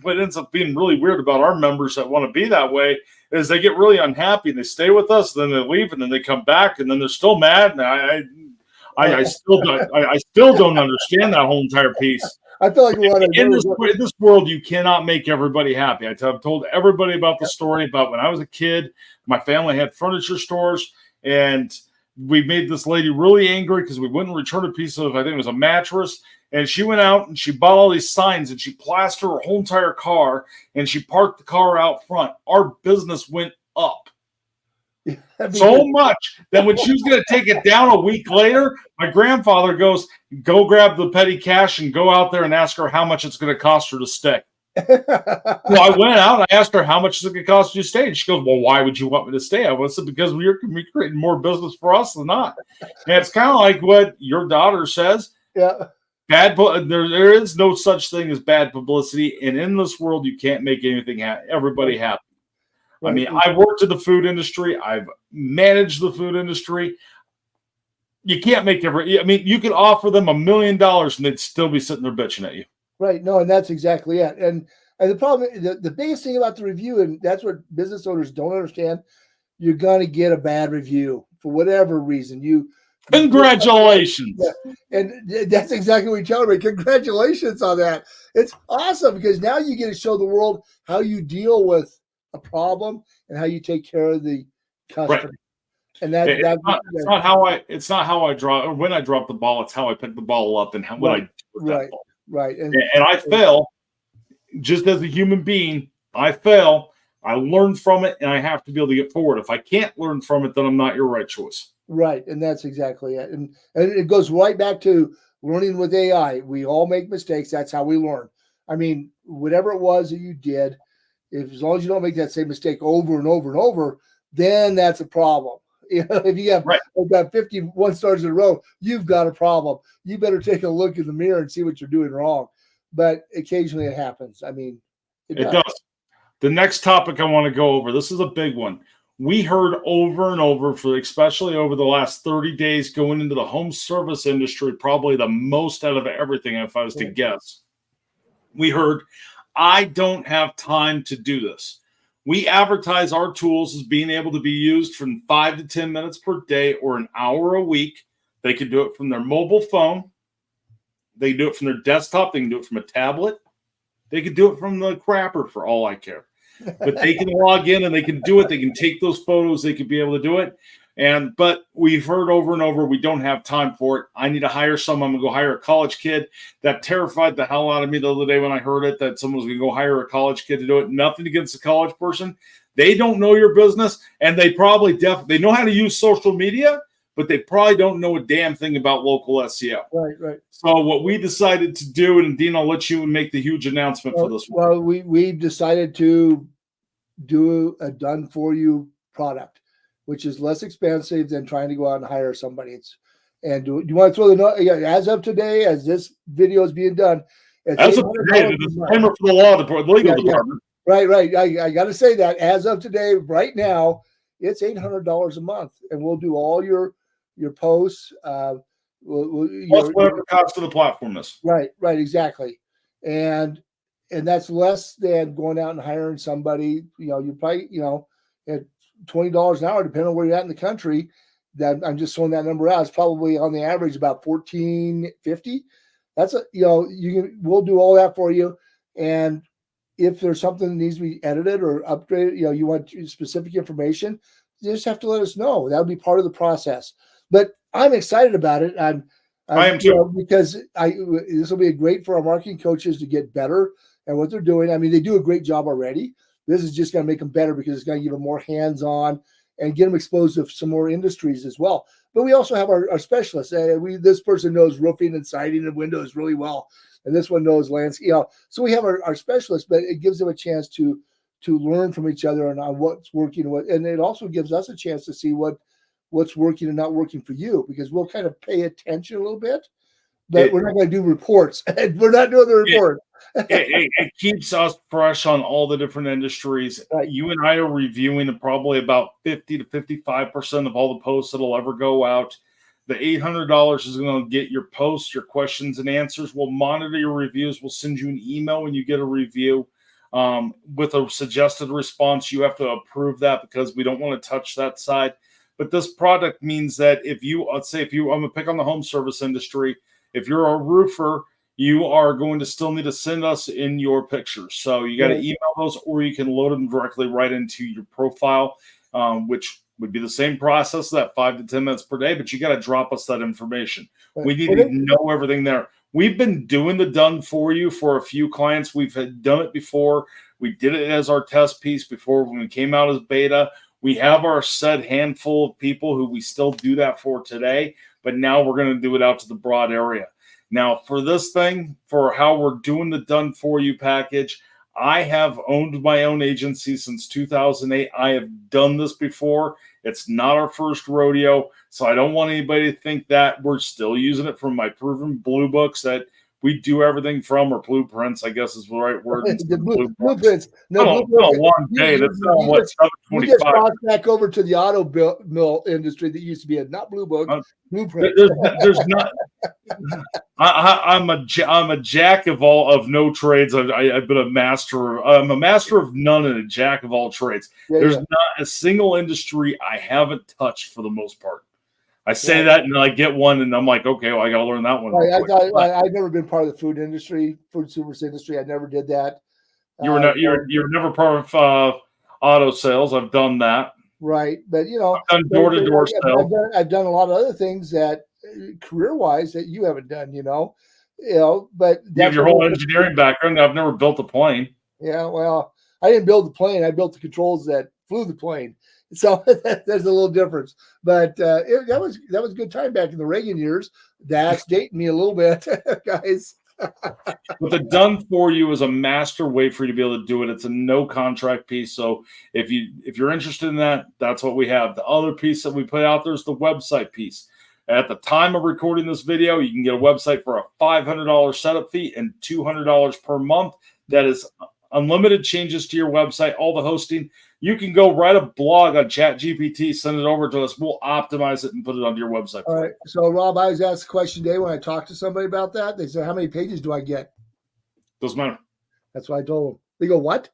what ends up being really weird about our members that want to be that way is they get really unhappy and they stay with us, then they leave, and then they come back, and then they're still mad. And I still don't understand that whole entire piece. I feel like in this world, you cannot make everybody happy. I've told everybody about the story about when I was a kid. My family had furniture stores, and we made this lady really angry because we wouldn't return a piece of, I think it was a mattress. And she went out and she bought all these signs and she plastered her whole entire car and she parked the car out front. Our business went up so much that when she was going to take it down a week later, my grandfather goes, "Go grab the petty cash and go out there and ask her how much it's going to cost her to stay." Well, I went out and I asked her, "How much is it going to cost you to stay?" And she goes, "Well, why would you want me to stay?" I said, "Because we're creating more business for us than not." And it's kind of like what your daughter says. Yeah. There is no such thing as bad publicity, and in this world, you can't make everybody happy. Right. I mean, I've worked in the food industry. I've managed the food industry. You can't make I mean, you could offer them $1 million and they'd still be sitting there bitching at you. Right. No, and that's exactly it. And the problem, the biggest thing about the review, and that's what business owners don't understand, you're going to get a bad review for whatever reason. Congratulations. And that's exactly what you tell me. Congratulations on that. It's awesome because now you get to show the world how you deal with a problem and how you take care of the customer. Right. And it's not how I draw or when I drop the ball, it's how I pick the ball up and what I do with that ball. Right. And I fail just as a human being. I fail. I learn from it, and I have to be able to get forward. If I can't learn from it, then I'm not your right choice. Right, and that's exactly it. And it goes right back to learning with AI. We all make mistakes. That's how we learn. I mean, whatever it was that you did, as long as you don't make that same mistake over and over and over, then that's a problem. You know, if you have got 51 stars in a row, you've got a problem. You better take a look in the mirror and see what you're doing wrong. But occasionally it happens. I mean, it does. The next topic I want to go over, this is a big one. We heard over and over, especially over the last 30 days going into the home service industry, probably the most out of everything, if I was to guess. We heard, I don't have time to do this. We advertise our tools as being able to be used from 5 to 10 minutes per day or an hour a week. They can do it from their mobile phone. They can do it from their desktop. They can do it from a tablet. They can do it from the crapper for all I care. But they can log in and they can do it. They can take those photos. They could be able to do it. But we've heard over and over, we don't have time for it. I need to hire someone. I'm going to go hire a college kid. That terrified the hell out of me the other day when I heard it, that someone was going to go hire a college kid to do it. Nothing against the college person. They don't know your business, and they probably they know how to use social media, but they probably don't know a damn thing about local SEO. Right. So what we decided to do, and Dean, I'll let you make the huge announcement for this one. Well, we decided to do a done-for-you product, which is less expensive than trying to go out and hire somebody. Do you want to throw the note? As of today, as this video is being done, as of today, the disclaimer for the legal department. Right. I got to say that as of today, right now, it's $800 a month, and we'll do all your posts. Plus whatever the cost of the platform is. Right, exactly, and that's less than going out and hiring somebody. You probably at $20 an hour, depending on where you're at in the country. That I'm just throwing that number out. It's probably on the average about $14.50. That's we'll do all that for you, and if there's something that needs to be edited or upgraded, you want specific information, you just have to let us know. That would be part of the process. But I'm excited about it. I am too, because this will be great for our marketing coaches to get better at what they're doing. I mean, they do a great job already. This is just going to make them better because it's going to give them more hands-on and get them exposed to some more industries as well. But we also have our specialists. This person knows roofing and siding and windows really well, and this one knows landscape. So we have our specialists, but it gives them a chance to learn from each other on what's working, and it also gives us a chance to see what's working and not working for you, because we'll kind of pay attention a little bit, but we're not going to do reports. We're not doing the report. It keeps us fresh on all the different industries. Right. You and I are reviewing probably about 50 to 55% of all the posts that'll ever go out. The $800 is going to get your posts, your questions and answers. We'll monitor your reviews. We'll send you an email when you get a review with a suggested response. You have to approve that because we don't want to touch that side. But this product means that I'm going to pick on the home service industry. If you're a roofer, you are going to still need to send us in your pictures. So you got to email those, or you can load them directly right into your profile, which would be the same process, that 5 to 10 minutes per day, but you got to drop us that information. We need to know everything there. We've been doing the done for you for a few clients. We've done it before. We did it as our test piece before when we came out as beta. We have our set handful of people who we still do that for today, but now we're going to do it out to the broad area. Now, for this thing, for how we're doing the done for you package, I have owned my own agency since 2008. I have done this before. It's not our first rodeo, so I don't want anybody to think that we're still using it from my proven blue books that We do everything from, or blueprints, I guess is the right word. The Blueprints. No, Oh, it's been a long day. That's not what you just 725. crossed back over to the auto mill industry that used to be not blue book, blueprints. There's not. I'm a jack of no trades. I've been a master. I'm a master of none and a jack of all trades. There's not a single industry I haven't touched for the most part. I say that and I get one and I'm like, okay, well, I got to learn that one. I've never been part of the food service industry. I never did that. You're never part of auto sales. I've done that. Right, but I've done door-to-door sales. I've done a lot of other things that career-wise that you haven't done. But you have your whole engineering background. I've never built a plane. Yeah, well, I didn't build the plane. I built the controls that flew the plane. So there's a little difference. But that was a good time back in the Reagan years. That's dating me a little bit, guys. But the done for you is a master way for you to be able to do it. It's a no contract piece. So if you're interested in that, that's what we have. The other piece that we put out there is the website piece. At the time of recording this video, you can get a website for a $500 setup fee and $200 per month. That is unlimited changes to your website, all the hosting. You can go write a blog on ChatGPT, send it over to us. We'll optimize it and put it onto your website. All right. So, Rob, I was asked a question today when I talked to somebody about that. They said, how many pages do I get? Doesn't matter. That's what I told them. They go, what?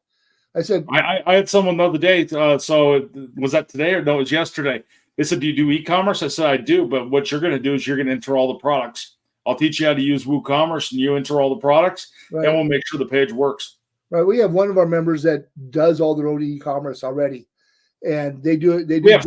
I said, I had someone the other day. So was that today or no? It was yesterday. They said, do you do e-commerce? I said, I do. But what you're going to do is you're going to enter all the products. I'll teach you how to use WooCommerce and you enter all the products and we'll make sure the page works. Right. We have one of our members that does all their own e-commerce already. And they do it. We have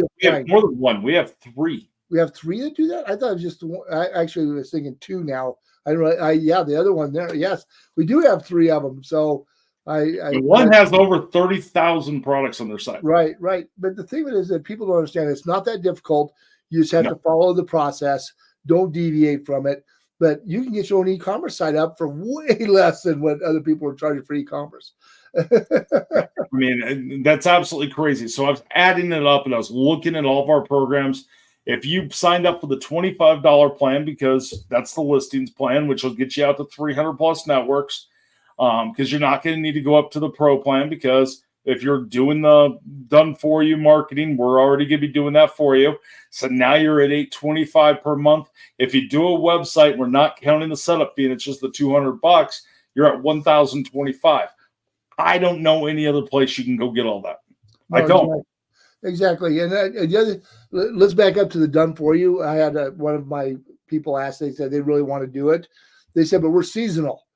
more than one. We have three. We have three that do that? I thought it was just one. I actually was thinking two now. The other one there. Yes, we do have three of them. So one has over 30,000 products on their site. Right. But the thing is that people don't understand it's not that difficult. You just have to follow the process. Don't deviate from it. But you can get your own e-commerce site up for way less than what other people are charging for e-commerce. I mean, that's absolutely crazy. So I was adding it up and I was looking at all of our programs. If you signed up for the $25 plan, because that's the listings plan, which will get you out to 300 plus networks, because you're not going to need to go up to the pro plan, because if you're doing the done for you marketing, we're already going to be doing that for you. So now you're at $825 per month. If you do a website, we're not counting the setup fee and it's just the $200, you're at $1,025. I don't know any other place you can go get all that. No, I don't. Exactly. And the other, let's back up to the done for you. I had one of my people ask, they said they really want to do it. They said, but we're seasonal.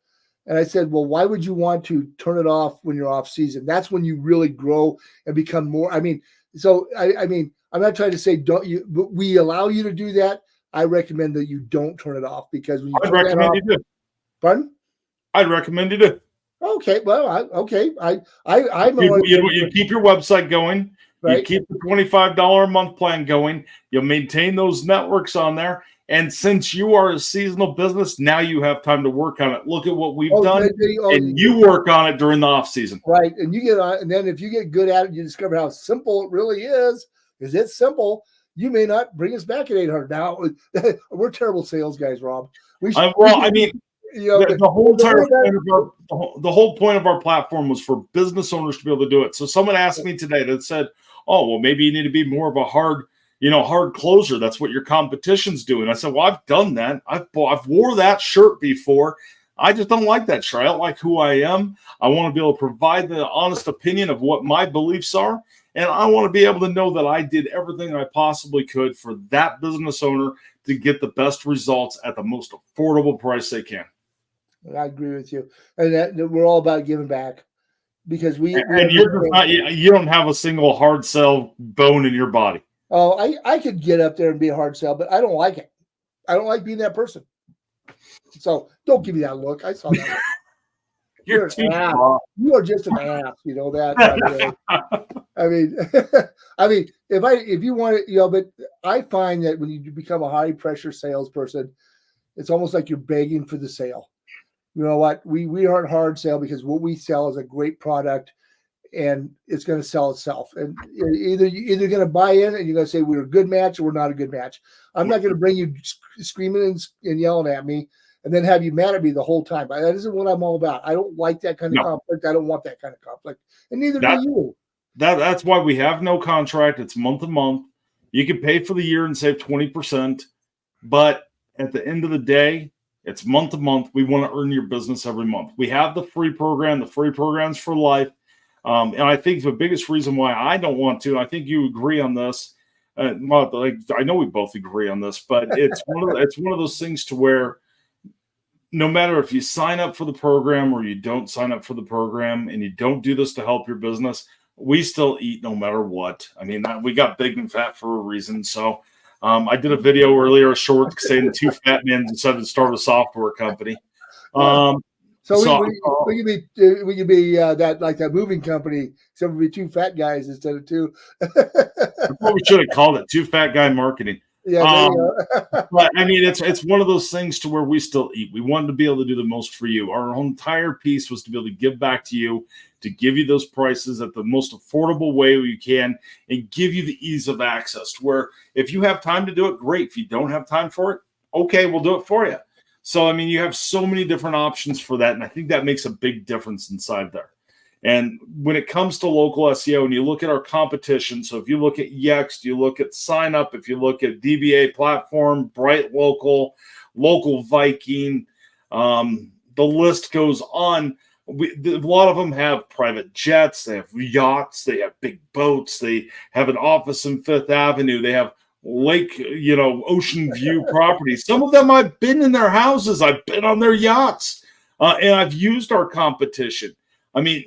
And I said, well, why would you want to turn it off when you're off season? That's when you really grow and become more. I mean, I'm not trying to say don't you, but we allow you to do that. I recommend that you don't turn it off, because when you I'd recommend you do. Pardon? I'd recommend you do. Okay. Well, I'm you keep your website going. Right. You keep the $25 a month plan going. You'll maintain those networks on there. And since you are a seasonal business, now you have time to work on it. Look at what we've done, and you work on it during the off season. Right, and you get on, and then if you get good at it, you discover how simple it really is. Is it simple? You may not bring us back at 800. Now we're terrible sales guys, Rob. The whole point of our platform was for business owners to be able to do it. So someone asked me today that said, "Oh, well, maybe you need to be more of a hard closer. That's what your competition's doing." I said, "Well, I've done that. I've wore that shirt before. I just don't like that shirt. I don't like who I am. I want to be able to provide the honest opinion of what my beliefs are, and I want to be able to know that I did everything I possibly could for that business owner to get the best results at the most affordable price they can." I agree with you, and that we're all about giving back, because you don't have a single hard sell bone in your body. Oh, I could get up there and be a hard sell, but I don't like it. I don't like being that person. So don't give me that look. I saw that look. You're an ass. You are just an ass. You know that. If you want it, but I find that when you become a high pressure salesperson, it's almost like you're begging for the sale. You know what? We aren't hard sell, because what we sell is a great product, and it's going to sell itself. And either going to buy in and you're going to say we're a good match or we're not a good match. I'm not going to bring you screaming and yelling at me and then have you mad at me the whole time. That isn't what I'm all about. I don't like that kind of No. conflict. I don't want that kind of conflict, and neither That- do you. That's why we have no contract. It's month to month. You can pay for the year and save 20%, but at the end of the day, it's month to month. We want to earn your business every month. We have the free program. The free program's for life. And I think the biggest reason why I don't want to, I think you agree on this. Well, like, I know we both agree on this, but it's one of those things to where no matter if you sign up for the program or you don't sign up for the program, and you don't do this to help your business, we still eat no matter what. I mean, we got big and fat for a reason. So I did a video earlier, a short, saying the two fat men decided to start a software company. So we could be that, like that moving company. So we'd be two fat guys instead of two. That's what we should have called it, two fat guy marketing. Yeah, there you go. But I mean, it's one of those things to where we still eat. We wanted to be able to do the most for you. Our whole entire piece was to be able to give back to you, to give you those prices at the most affordable way we can, and give you the ease of access to where if you have time to do it, great. If you don't have time for it, okay, we'll do it for you. So, I mean, you have so many different options for that, and I think that makes a big difference inside there. And when it comes to local SEO, and you look at our competition, so if you look at Yext, you look at Sign Up, if you look at DBA Platform, Bright Local, Local Viking, the list goes on. A lot of them have private jets, they have yachts, they have big boats, they have an office in Fifth Avenue, they have lake, ocean view properties. Some of them I've been in their houses, I've been on their yachts, and I've used our competition. I mean,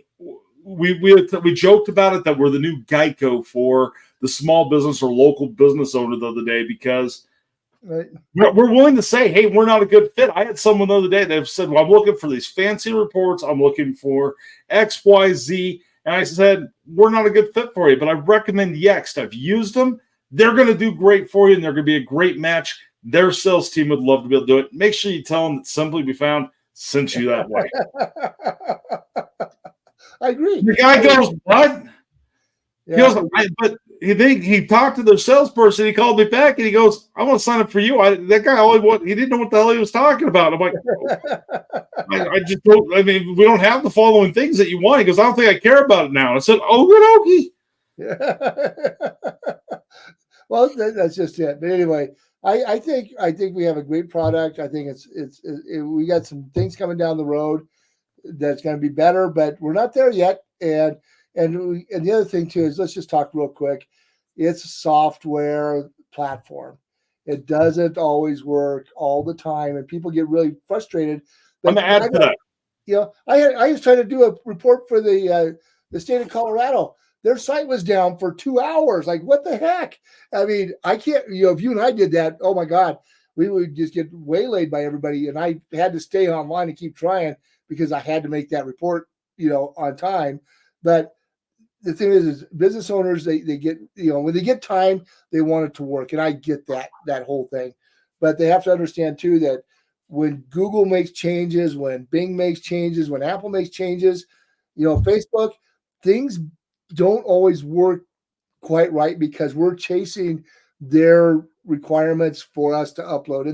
we joked about it that we're the new Geico for the small business or local business owner the other day, because we're willing to say, hey, we're not a good fit. I had someone the other day that said, well, I'm looking for these fancy reports. I'm looking for X, Y, Z. And I said, we're not a good fit for you, but I recommend Yext. I've used them. They're going to do great for you, and they're going to be a great match. Their sales team would love to be able to do it. Make sure you tell them that Simply Be Found sent you that way. I agree. The guy goes, what? Yeah. But he talked to the salesperson. He called me back, and he goes, I want to sign up for you. That guy, he didn't know what the hell he was talking about. I'm like, I just don't. I mean, we don't have the following things that you want. He goes, I don't think I care about it now. I said, okie dokie. Well, that's just it. But anyway, I think we have a great product. I think we got some things coming down the road that's going to be better, but we're not there yet. And the other thing too is, let's just talk real quick. It's a software platform. It doesn't always work all the time, and people get really frustrated. I'm going to add to that. I was trying to do a report for the state of Colorado. Their site was down for 2 hours. Like, what the heck? I mean, I can't. If you and I did that, oh my God, we would just get waylaid by everybody. And I had to stay online and keep trying because I had to make that report, on time. But the thing is business owners, they get, when they get time, they want it to work. And I get that whole thing. But they have to understand too that when Google makes changes, when Bing makes changes, when Apple makes changes, Facebook, things don't always work quite right because we're chasing their requirements for us to upload.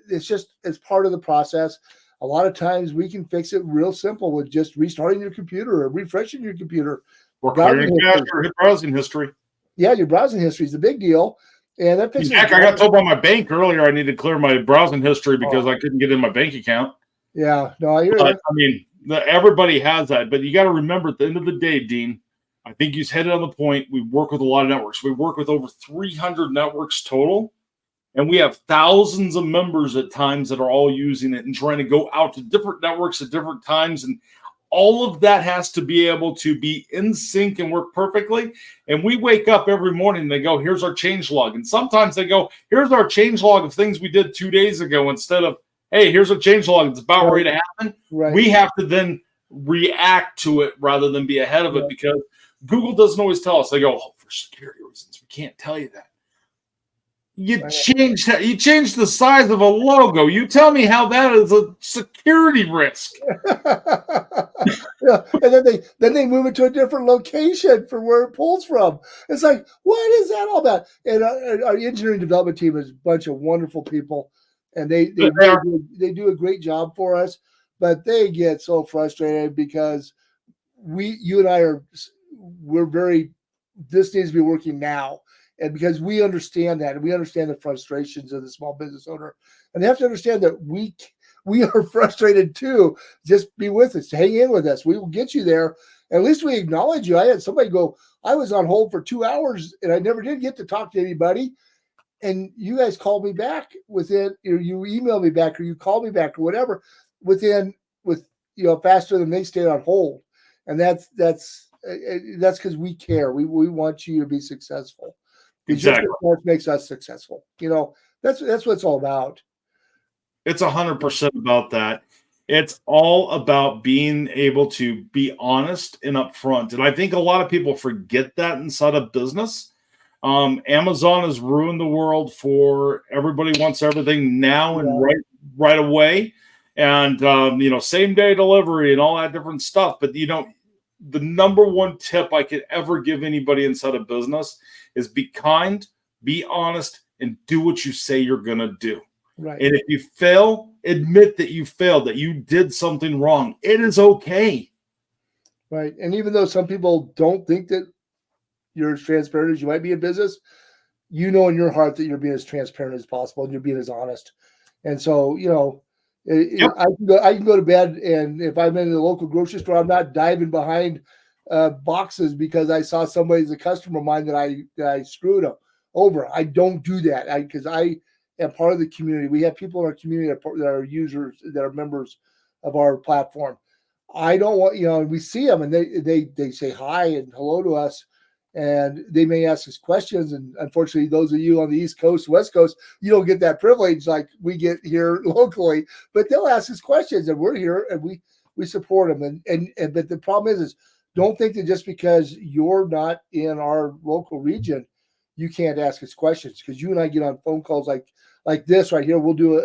It's part of the process. A lot of times we can fix it real simple with just restarting your computer or refreshing your computer. Or clearing cache or browsing history. Yeah, your browsing history is a big deal. And that fixes I got told by my bank earlier I need to clear my browsing history because I couldn't get in my bank account. Yeah, no, I hear that. I mean, everybody has that, but you got to remember at the end of the day, Dean, I think you hit it on the point. We work with a lot of networks. We work with over 300 networks total. And we have thousands of members at times that are all using it and trying to go out to different networks at different times. And all of that has to be able to be in sync and work perfectly. And we wake up every morning and they go, here's our change log. And sometimes they go, here's our change log of things we did 2 days ago, instead of, hey, here's our change log. It's about ready to happen. Right. We have to then react to it rather than be ahead of it, because Google doesn't always tell us. They go, for security reasons, we can't tell you that. You change the size of a logo. You tell me how that is a security risk. And then they move it to a different location for where it pulls from. It's like, what is that all about? And our engineering development team is a bunch of wonderful people, and they do a great job for us, but they get so frustrated because you and I this needs to be working now. And because we understand that, and we understand the frustrations of the small business owner, and they have to understand that we are frustrated too. Just be with us, hang in with us. We will get you there. At least we acknowledge you. I had somebody go, I was on hold for 2 hours and I never did get to talk to anybody. And you guys called me back within, or you emailed me back, or you called me back, or whatever, faster than they stayed on hold. And that's because we care. We want you to be successful. Exactly. What makes us successful. That's what it's all about. It's 100% about that. It's all about being able to be honest and upfront. And I think a lot of people forget that inside of business. Amazon has ruined the world for everybody wants everything now and right away. And, same day delivery and all that different stuff. But, the number one tip I could ever give anybody inside of business is be kind, be honest, and do what you say you're going to do. Right. And if you fail, admit that you failed, that you did something wrong. It is okay. Right. And even though some people don't think that you're as transparent as you might be in business, in your heart that you're being as transparent as possible and you're being as honest. And so, yep. I can go to bed, and if I'm in the local grocery store, I'm not diving behind boxes because I saw somebody as a customer of mine that I screwed them over. I don't do that because I am part of the community. We have people in our community that are users, that are members of our platform. I don't want, we see them and they say hi and hello to us, and they may ask us questions. And unfortunately, those of you on the East Coast, West Coast, you don't get that privilege like we get here locally. But they'll ask us questions, and we're here and we support them. But the problem is don't think that just because you're not in our local region, you can't ask us questions. Because you and I get on phone calls like this right here. We'll do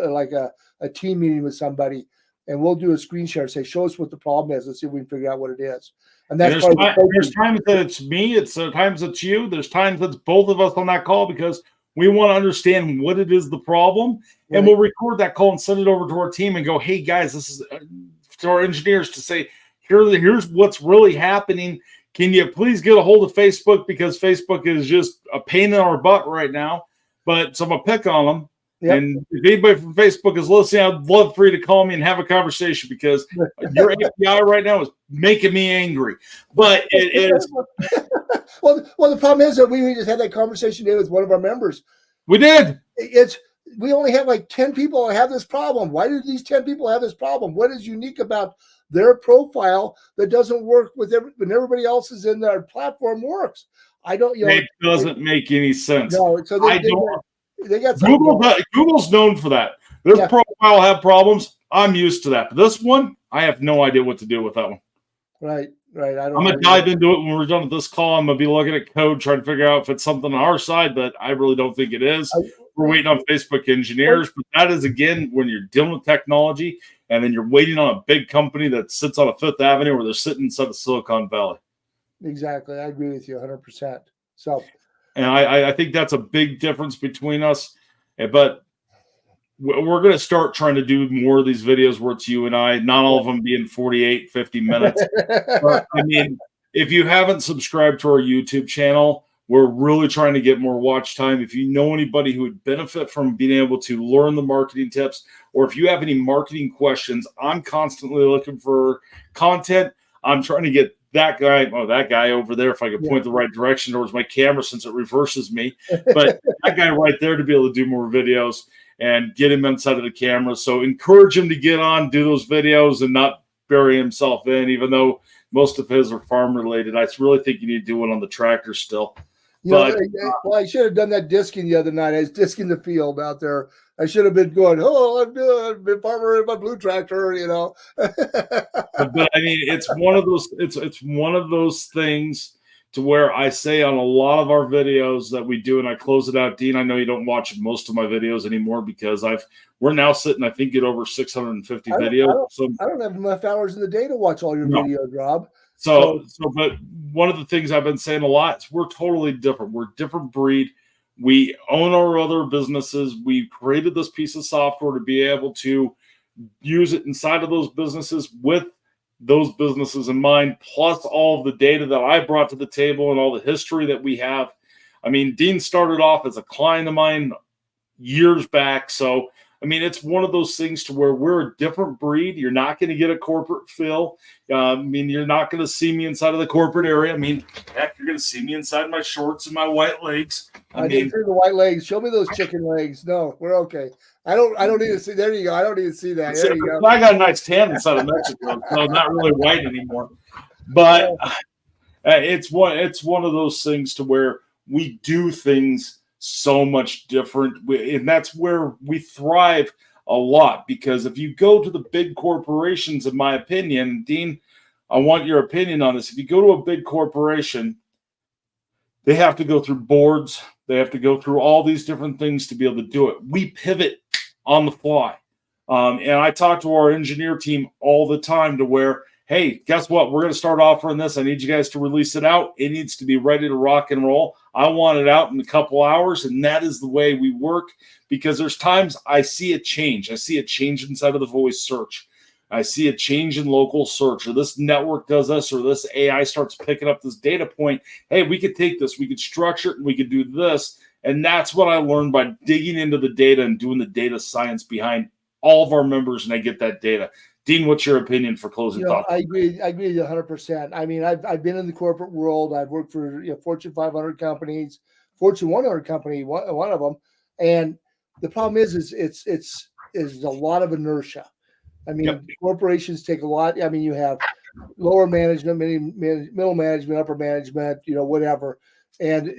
a team meeting with somebody, and we'll do a screen share and say, show us what the problem is. Let's see if we can figure out what it is. And that's there's times that it's me, it's times it's you. There's times that's both of us on that call because we want to understand what it is the problem. Right. And we'll record that call and send it over to our team and go, hey guys, this is to our engineers to say, here's what's really happening. Can you please get a hold of Facebook, because Facebook is just a pain in our butt right now. But so I'm gonna pick on them. Yep. And if anybody from Facebook is listening, I'd love for you to call me and have a conversation, because your API right now is making me angry. But it is. well, the problem is that we just had that conversation today with one of our members. We did. We only have like 10 people that have this problem. Why do these 10 people have this problem? What is unique about their profile that doesn't work when everybody else is in their platform works? I don't. It doesn't make any sense. No, so they got Google's known for that. This profile have problems. I'm used to that. But this one, I have no idea what to do with that one. Right. I'm going to dive into it when we're done with this call. I'm going to be looking at code, trying to figure out if it's something on our side, but I really don't think it is. We're waiting on Facebook engineers. But that is, again, when you're dealing with technology and then you're waiting on a big company that sits on a Fifth Avenue where they're sitting inside of Silicon Valley. Exactly. I agree with you 100%. So. And I think that's a big difference between us. But we're going to start trying to do more of these videos where it's you and I, not all of them being 48, 50 minutes. But, I mean, if you haven't subscribed to our YouTube channel, we're really trying to get more watch time. If you know anybody who would benefit from being able to learn the marketing tips, or if you have any marketing questions, I'm constantly looking for content. I'm trying to get that guy over there, if I could point the right direction towards my camera since it reverses me. But that guy right there to be able to do more videos and get him inside of the camera. So encourage him to get on, do those videos, and not bury himself in, even though most of his are farm related. I really think you need to do one on the tractor still. I should have done that disking the other night. I was disking the field out there. I should have been going, I've been farmer in my blue tractor, but I mean, it's one of those. It's one of those things to where I say on a lot of our videos that we do, and I close it out. Dean, I know you don't watch most of my videos anymore because we're now sitting, I think, at over 650 videos. I don't have enough hours in the day to watch all your videos, Rob. But one of the things I've been saying a lot is we're totally different. We're a different breed. We own our other businesses. We created this piece of software to be able to use it inside of those businesses with those businesses in mind, plus all of the data that I brought to the table and all the history that we have. I mean, Dean started off as a client of mine years back. So, I mean, it's one of those things to where we're a different breed. You're not going to get a corporate feel. I mean, you're not going to see me inside of the corporate area. I mean, heck, you're going to see me inside my shorts and my white legs. I didn't see the white legs. Show me those chicken legs. No, we're okay. I don't need to see. There you go. I don't need to see that. There you go. I got a nice tan inside of Mexico, so I'm not really white anymore. But it's one of those things to where we do things so much different, and that's where we thrive a lot. Because if you go to the big corporations, in my opinion, Dean, I want your opinion on this. If you go to a big corporation, they have to go through boards. They have to go through all these different things to be able to do it. We pivot on the fly. And I talk to our engineer team all the time to where, hey, guess what? We're going to start offering this. I need you guys to release it out. It needs to be ready to rock and roll. I want it out in a couple hours. And that is the way we work, because there's times I see a change. I see a change inside of the voice search. I see a change in local search, or this network does this, or this AI starts picking up this data point. Hey, we could take this, we could structure it, and we could do this. And that's what I learned by digging into the data and doing the data science behind all of our members, and I get that data. Dean, what's your opinion for closing thoughts? I agree 100%. I mean, I've been in the corporate world. I've worked for Fortune 500 companies, Fortune 100 company, one of them. And the problem is it's a lot of inertia. I mean, corporations take a lot. I mean, you have lower management, middle management, upper management, whatever. And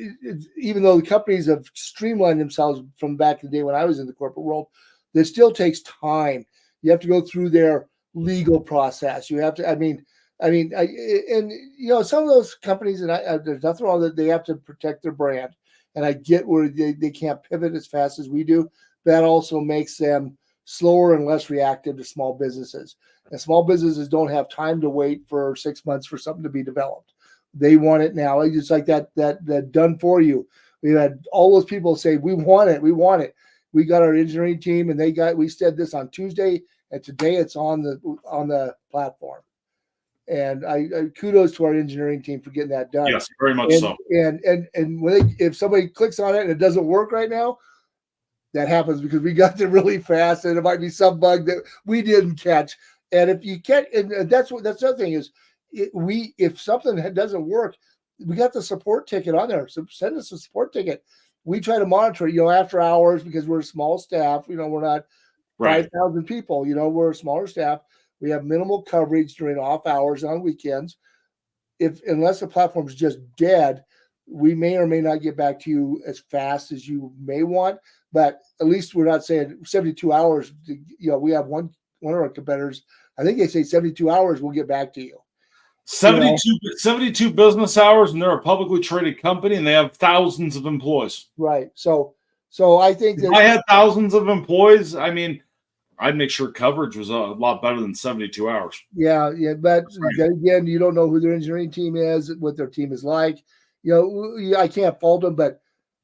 even though the companies have streamlined themselves from back in the day when I was in the corporate world, it still takes time. You have to go through their legal process. You have to, some of those companies, and there's nothing wrong that they have to protect their brand. And I get where they can't pivot as fast as we do. That also makes them slower and less reactive to small businesses. And small businesses don't have time to wait for 6 months for something to be developed. They want it now. It's like that done for you. We had all those people say, we want it. We got our engineering team, and we said this on Tuesday, and today it's on the platform. And I kudos to our engineering team for getting that done. Yes, very much so. And when if somebody clicks on it and it doesn't work right now, that happens because we got there really fast, and it might be some bug that we didn't catch. And if you can't, and that's the other thing is, if something doesn't work, we got the support ticket on there. So send us a support ticket. We try to monitor it, after hours, because we're a small staff. We're not 5,000 people. We're a smaller staff. We have minimal coverage during off hours on weekends. Unless the platform is just dead, we may or may not get back to you as fast as you may want. But at least we're not saying 72 hours. We have one of our competitors. I think they say 72 hours. We'll get back to you. 72 business hours, and they're a publicly traded company, and they have thousands of employees. Right. So I think that if I had thousands of employees, I mean, I'd make sure coverage was a lot better than 72 hours. Yeah. But again, you don't know who their engineering team is, what their team is like. I can't fault them, but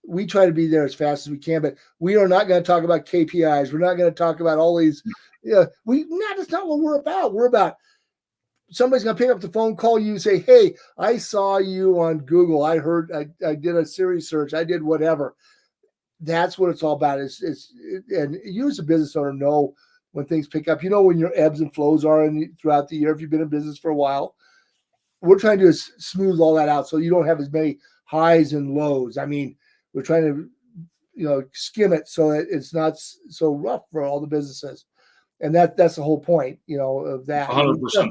we try to be there as fast as we can. But we are not going to talk about KPIs. We're not going to talk about all these. That's not what we're about. We're about somebody's going to pick up the phone, call you, and say, hey, I saw you on Google. I heard, I did a Siri search. I did whatever. That's what it's all about. And you as a business owner know when things pick up. When your ebbs and flows are throughout the year. If you've been in business for a while, we're trying to smooth all that out so you don't have as many highs and lows. I mean, we're trying to, skim it so that it's not so rough for all the businesses. And that's the whole point, of that. 100%.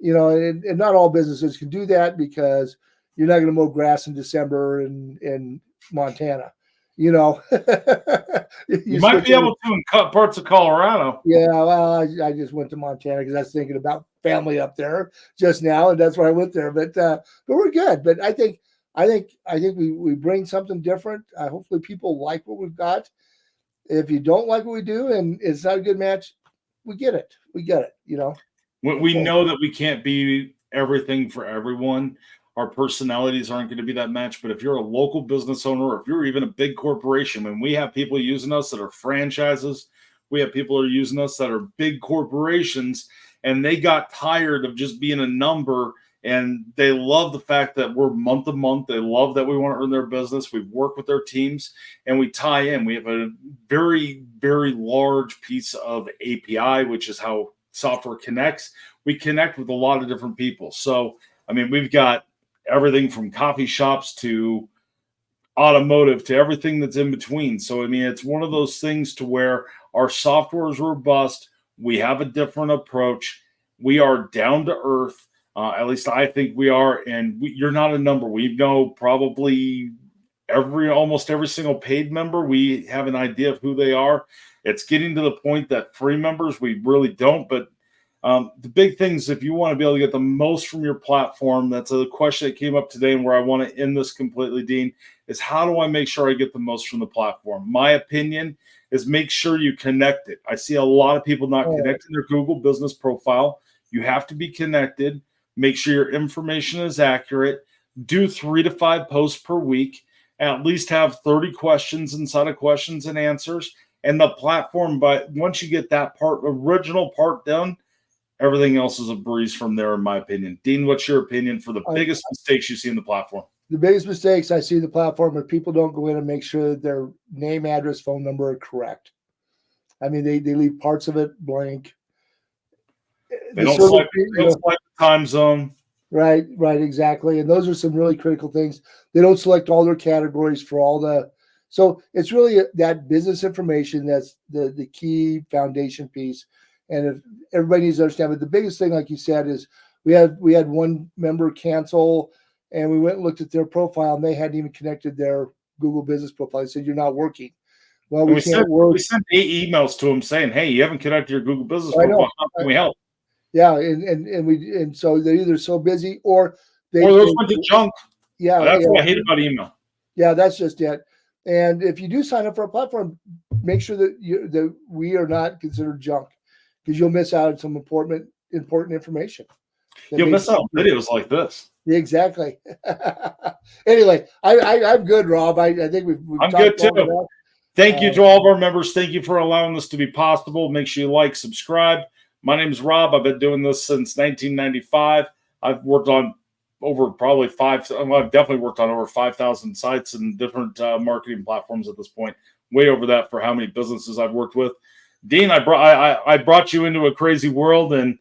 And not all businesses can do that, because you're not going to mow grass in December in Montana. You might be able to in parts of Colorado. Yeah, well, I just went to Montana because I was thinking about family up there just now, and that's why I went there. But we're good. But I think we bring something different. Hopefully, people like what we've got. If you don't like what we do and it's not a good match, we get it. We get it. We know that we can't be everything for everyone. our personalities aren't going to be that match. But if you're a local business owner, or if you're even a big corporation, when we have people using us that are franchises, we have people that are using us that are big corporations, and they got tired of just being a number. And they love the fact that we're month to month. They love that we want to earn their business. We work with their teams and we tie in. We have a very, very large piece of API, which is how software connects. We connect with a lot of different people. So, I mean, we've got everything from coffee shops to automotive to everything that's in between. So, I mean, it's one of those things to where our software is robust. We have a different approach. We are down to earth. At least I think we are, and you're not a number. We know probably almost every single paid member. We have an idea of who they are. It's getting to the point that free members, we really don't. But the big things, if you want to be able to get the most from your platform, that's a question that came up today, and where I want to end this completely, Dean, is how do I make sure I get the most from the platform? My opinion is make sure you connect it. I see a lot of people not connecting their Google business profile. You have to be connected. Make sure your information is accurate. Do 3 to 5 posts per week. At least have 30 questions inside of questions and answers. And the platform, but once you get that original part done, everything else is a breeze from there, in my opinion. Dean, what's your opinion for the biggest mistakes you see in the platform? The biggest mistakes I see in the platform are people don't go in and make sure that their name, address, phone number are correct. I mean, they leave parts of it blank. They don't select the time zone. Right, exactly. And those are some really critical things. They don't select all their categories for all the. So it's really that business information that's the key foundation piece. And if everybody needs to understand, but the biggest thing, like you said, is we had one member cancel, and we went and looked at their profile, and they hadn't even connected their Google business profile. They said, "You're not working." Well, we can't work. We sent 8 emails to them saying, "Hey, you haven't connected your Google business profile. How can we help?" Yeah, and so they're either so busy or those went to junk. Yeah, that's what I hate about email. Yeah, that's just it. And if you do sign up for a platform, make sure that we are not considered junk, because you'll miss out on some important information. You'll miss out on videos like this. Exactly. Anyway, I'm good, Rob. I think we've I'm good too. Thank you to all of our members. Thank you for allowing this to be possible. Make sure you like, subscribe. My name is Rob. I've been doing this since 1995. I've worked on I've definitely worked on over 5,000 sites and different marketing platforms at this point. Way over that for how many businesses I've worked with. Dean, I brought you into a crazy world, and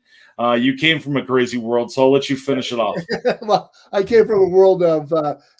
you came from a crazy world, so I'll let you finish it off. Well, I came from a world of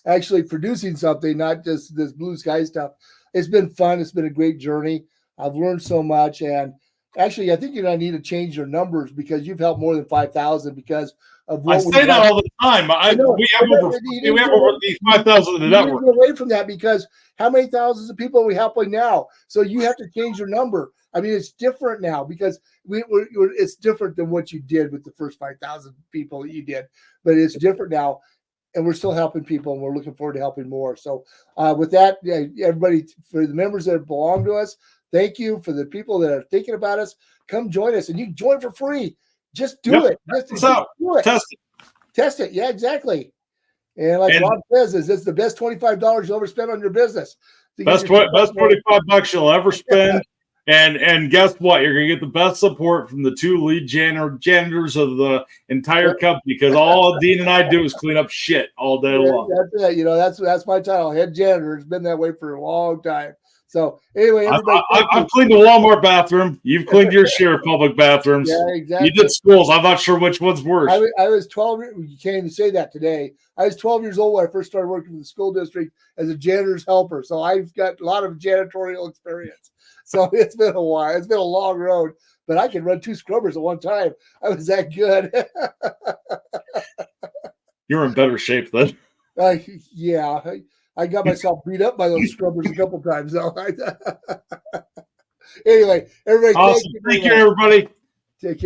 actually producing something, not just this blue sky stuff. It's been fun. It's been a great journey. I've learned so much, and actually, I think you're going to need to change your numbers, because you've helped more than 5,000 because of what I say that all the time. We have over these 5,000 in the network. Get away from that, because how many thousands of people are we helping now? So you have to change your number. I mean, it's different now, because it's different than what you did with the first 5,000 people that you did, but it's different now. And we're still helping people, and we're looking forward to helping more. So with that, everybody, for the members that belong to us, thank you. For the people that are thinking about us, come join us, and you can join for free. Just do it. Just do it. Test it. Yeah, exactly. And like Rob says, it's the best $25 you'll ever spend on your business. Best $25 you'll ever spend. And guess what? You're going to get the best support from the 2 lead janitors of the entire company, because all Dean and I do is clean up shit all day long. That's it. That's my title, head janitor. It's been that way for a long time. So anyway, everybody, I've cleaned the Walmart bathroom. You've cleaned your share of public bathrooms. Yeah, exactly. You did schools. I'm not sure which one's worse. I was 12. You can't even say that today. I was 12 years old when I first started working for the school district as a janitor's helper. So I've got a lot of janitorial experience. So it's been a while. It's been a long road, but I can run 2 scrubbers at one time. I was that good. You're in better shape then. Yeah. I got myself beat up by those scrubbers a couple times, though. Anyway, everybody, awesome. Thank you, everybody.